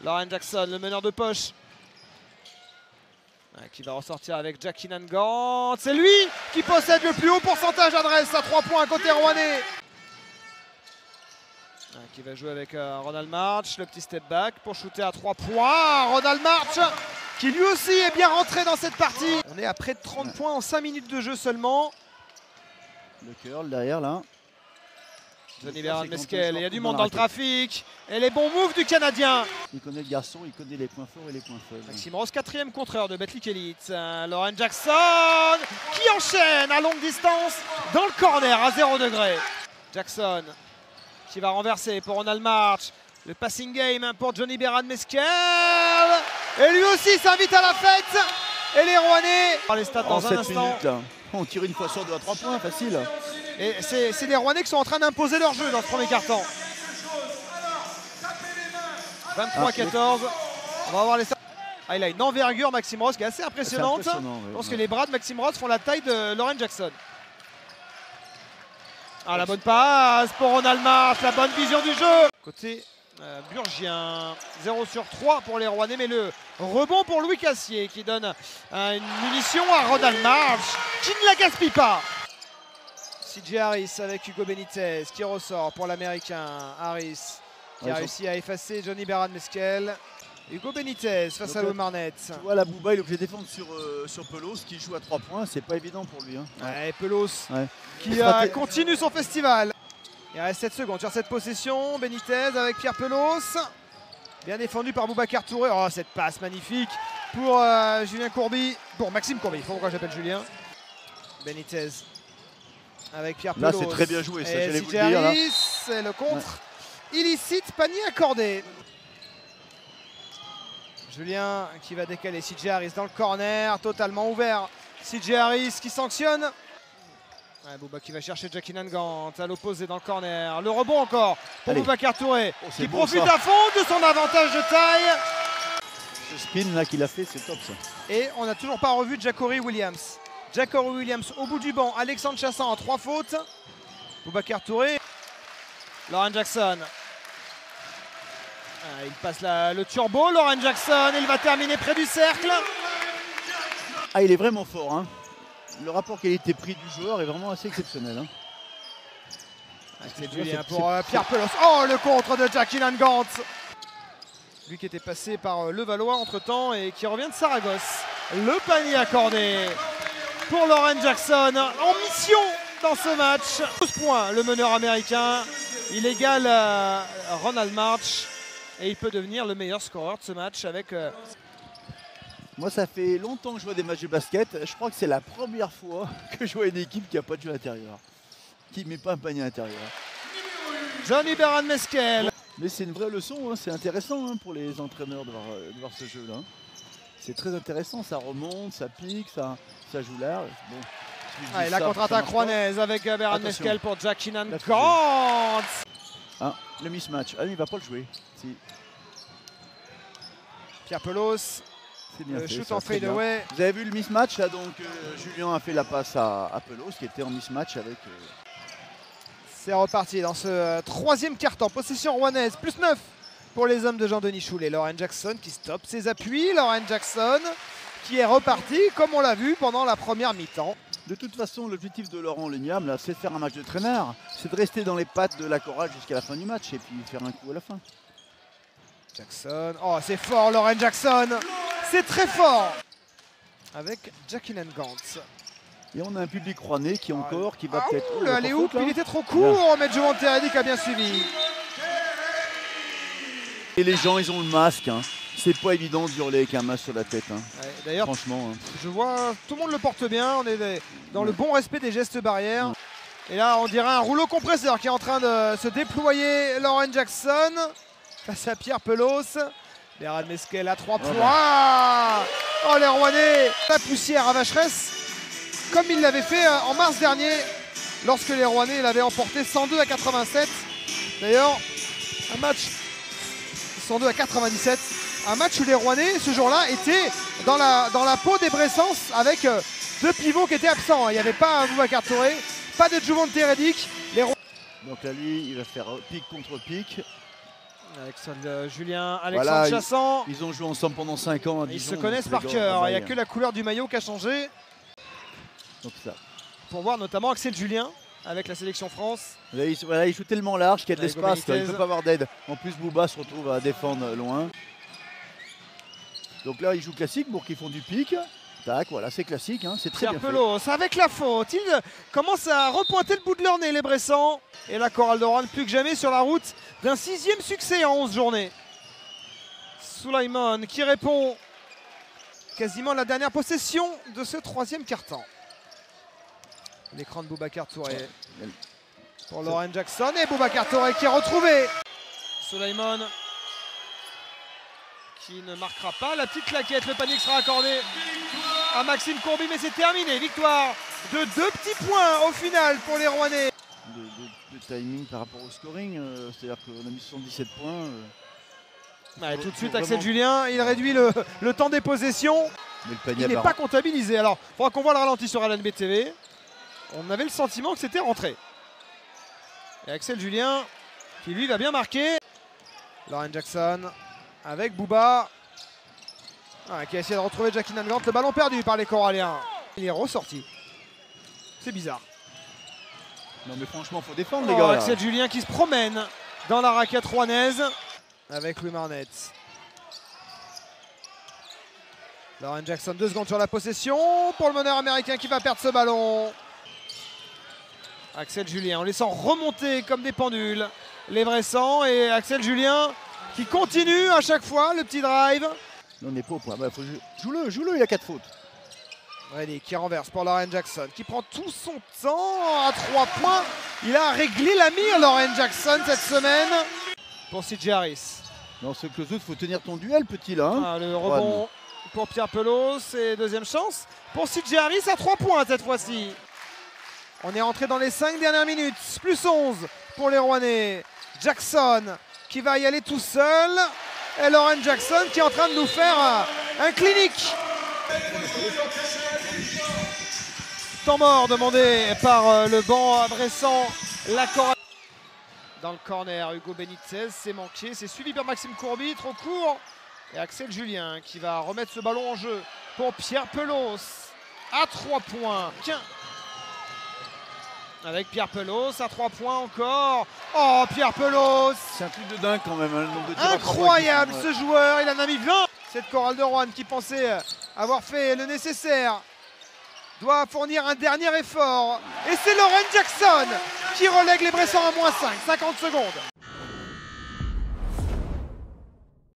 Lauren Jackson, le meneur de poche. Qui va ressortir avec Jackie Nangant. C'est lui qui possède le plus haut pourcentage d'adresse à 3 points côté rouennais. Qui va jouer avec Ronald March. Le petit step back pour shooter à 3 points. Ronald March qui lui aussi est bien rentré dans cette partie. On est à près de 30 points en 5 minutes de jeu seulement. Le curl derrière là. Johnny Bernard Mesquel, il y a du monde dans le trafic. Et les bons moves du Canadien. Il connaît le garçon, il connaît les points forts et les points faibles. Maxime Ross, 4e contreur de Betclic Elite. Lauren Jackson qui enchaîne à longue distance dans le corner à 0 degré. Jackson qui va renverser pour Ronald March. Le passing game pour Johnny Bernard Mesquel. Et lui aussi s'invite à la fête. Et les Rouennais. Par les stats dans un instant. Minutes, là. On tire une fois sur 2 à 3 points, facile. Et c'est les Rouennais qui sont en train d'imposer leur jeu dans ce premier quart-temps. 23-14. On va voir les stats. Ah, il a une envergure, Maxime Ross, qui est assez impressionnante. Oui, Je pense que les bras de Maxime Ross font la taille de Lauren Jackson. Ah, la bonne passe pour Ronald March, la bonne vision du jeu. Côté burgien, 0 sur 3 pour les Rouennais, mais le rebond pour Louis Cassier qui donne une munition à Ronald March, qui ne la gaspille pas. CJ Harris avec Hugo Benitez qui ressort pour l'Américain. Harris qui a réussi à effacer Johnny Bernard Mesquel. Hugo Benitez face à Louis Marnette. Tu vois, la Bouba, il est obligé de défendre sur Pelos qui joue à 3 points. C'est pas évident pour lui. Hein. Ouais, Pelos qui continue son festival. Il reste 7 secondes sur cette possession. Benitez avec Pierre Pelos. Bien défendu par Boubacar Touré. Oh, cette passe magnifique pour Julien Courbis. Pour Maxime Courbis, il faut pourquoi j'appelle Julien. Benitez avec Pierre Pelos. Là, c'est très bien joué. Ça, j'allais vous le dire. Harris, c'est le contre. Illicite, panier accordé. Julien qui va décaler CJ Harris dans le corner, totalement ouvert. CJ Harris qui sanctionne. Ouais, Bouba qui va chercher Jackie Nangant à l'opposé dans le corner. Le rebond encore pour Boubacar Touré qui profite à fond de son avantage de taille. Ce spin là qu'il a fait, c'est top ça. Et on n'a toujours pas revu Ja'Cory Williams. Ja'Cory Williams au bout du banc. Alexandre Chassan en 3 fautes. Boubacar Touré. Lauren Jackson. Il passe le turbo. Lauren Jackson, il va terminer près du cercle. Ah, il est vraiment fort. Hein. Le rapport qualité-prix du joueur est vraiment assez exceptionnel. Hein. C'est Julien pour Pierre Pelos. Oh, le contre de Jackie Nangant. Lui qui était passé par Levallois entre-temps et qui revient de Saragosse. Le panier accordé pour Lauren Jackson en mission dans ce match. 12 points, le meneur américain. Il égale Ronald March et il peut devenir le meilleur scoreur de ce match avec... Moi, ça fait longtemps que je vois des matchs de basket. Je crois que c'est la première fois que je vois une équipe qui n'a pas de jeu à l'intérieur, qui ne met pas un panier à l'intérieur. Johnny Bernard Mesquel. Mais c'est une vraie leçon, hein. C'est intéressant hein, pour les entraîneurs de voir ce jeu-là. C'est très intéressant, ça remonte, ça pique, ça joue large. Bon, et la contre-attaque rouennaise avec Bernard Mesquel pour Jackie Nangant. Ah, le mismatch. Ah, il ne va pas le jouer. Si. Pierre Pelos. Bien shoot en fade away. Vous avez vu le mismatch là, donc Julien a fait la passe à Pelos qui était en mismatch avec... C'est reparti dans ce troisième quart-temps. Possession rouennaise, plus 9 pour les hommes de Jean-Denis Choulet. Lauren Jackson qui stoppe ses appuis. Lauren Jackson qui est reparti comme on l'a vu pendant la première mi-temps. De toute façon, l'objectif de Laurent Leniam, c'est de faire un match de traîneur. C'est de rester dans les pattes de la chorale jusqu'à la fin du match et puis faire un coup à la fin. Jackson, oh c'est fort Lauren Jackson. C'est très fort avec Jackie Nangant. Et on a un public rouennais qui qui va peut-être... le alley-oop, il était trop court, mais Jovan Teradic a bien suivi. Et les gens, ils ont le masque. Hein. C'est pas évident d'hurler avec un masque sur la tête. Hein. Ouais, d'ailleurs, franchement, hein. Je vois, tout le monde le porte bien. On est dans le bon respect des gestes barrières. Et là, on dirait un rouleau compresseur qui est en train de se déployer. Lauren Jackson face à Pierre Pelos. Bernard Mesquel à 3 points. Oh, les Rouennais, la poussière à Vacheresse, comme il l'avait fait en mars dernier, lorsque les Rouennais l'avaient emporté 102 à 87. D'ailleurs, un match 102 à 97. Un match où les Rouennais, ce jour-là, étaient dans la peau des Bressans avec 2 pivots qui étaient absents. Il n'y avait pas Boubacar Touré, pas de Jovan Teradic. Donc là, lui, il va faire pic contre pic. Alexandre Julien, Alexandre Voilà, Chassant. Ils ont joué ensemble pendant 5 ans à Ils Dijon. se connaissent par cœur. Il n'y a que la couleur du maillot qui a changé. Donc ça. Pour voir notamment Axel Julien avec la sélection France. Là, il joue tellement large qu'il y a de Avec l'espace. Il ne Benitez. peut pas avoir d'aide. En plus, Bouba se retrouve à défendre loin. Donc là, ils jouent classique pour qu'ils font du pic. Tac, voilà, c'est classique. Hein, c'est très Pierre bien fait. Pelos avec la faute. Ils commencent à repointer le bout de leur nez, les Bressans. Et la Chorale de Roanne plus que jamais sur la route d'un 6e succès en 11 journées. Soulaïman qui répond quasiment à la dernière possession de ce 3e quart-temps. L'écran de Boubacar Touré pour Lauren Jackson et Boubacar Touré qui est retrouvé. Soulaïman qui ne marquera pas. La petite claquette, le panier sera accordé à Maxime Courby, mais c'est terminé. Victoire de 2 petits points au final pour les Rouennais. De timing par rapport au scoring, c'est-à-dire qu'on a mis 77 points. Ouais, tout de suite, Axel Julien, il réduit le temps des possessions. Mais le panier Il n'est pas comptabilisé. Alors, il faudra qu'on voit le ralenti sur LNB TV. On avait le sentiment que c'était rentré. Et Axel Julien, qui lui va bien marquer. Lauren Jackson avec Bouba. Qui a essayé de retrouver Jackie Nangant. Le ballon perdu par les Coralliens. Il est ressorti. C'est bizarre. Non mais franchement, faut défendre les gars. Là. Axel Julien qui se promène dans la raquette rouennaise avec Louis Marnet. Lauren Jackson, 2 secondes sur la possession pour le meneur américain qui va perdre ce ballon. Axel Julien en laissant remonter comme des pendules les Bressans et Axel Julien qui continue à chaque fois le petit drive. Non, on n'est pas au point. Bah, joue-le, il a 4 fautes. Reddy qui renverse pour Lauren Jackson qui prend tout son temps à 3 points. Il a réglé la mire Lauren Jackson cette semaine pour CJ Harris. Non, ce que il faut tenir ton duel, petit là. Hein. Le rebond pour Pierre Pelos et deuxième chance pour CJ Harris à 3 points cette fois-ci. On est rentré dans les 5 dernières minutes. Plus 11 pour les Rouennais. Jackson qui va y aller tout seul. Et Lauren Jackson qui est en train de nous faire un clinique. Temps mort demandé par le banc Bressan. La Chorale. Dans le corner, Hugo Benitez, c'est manqué. C'est suivi par Maxime Courby, trop court. Et Axel Julien qui va remettre ce ballon en jeu pour Pierre Pelos. À 3 points. Avec Pierre Pelos à 3 points encore. Oh, Pierre Pelos! C'est un truc de dingue quand même. Hein, le nombre de tirs incroyable ce joueur, il en a mis 20. Cette Chorale de Roanne qui pensait avoir fait le nécessaire doit fournir un dernier effort. Et c'est Lauren Jackson qui relègue les Bressans à -5, 50 secondes.